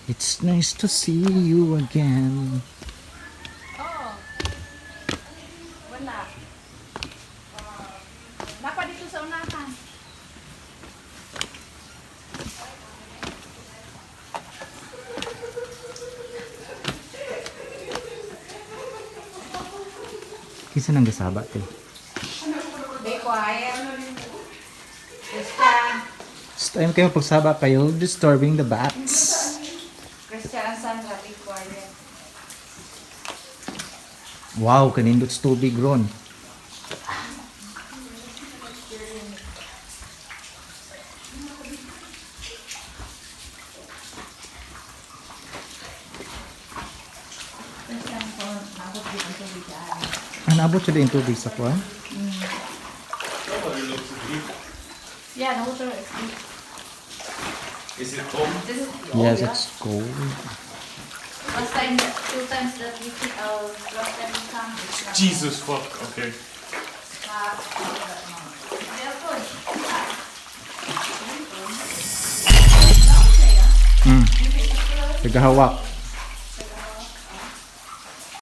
It's nice to see you again. Oo. Wala. Napa dito sa unahan. Kisa nang gasaba te. Be quiet. Christian. This time kayo pagsaba kayo, disturbing the bats. Christian and Sandra, be quiet. Wow, kanindot tubig ron. Christian po, nabot din ang tubig dyan. Nabot siya din yung tubig sa kuwan? Yeah, the water is deep. Is it cold? This is Yes, yeah. it's cold. Last time, 2 times that we took our last time we come. it's not- Jesus fuck, okay. not- Yeah, good. Nagahawak.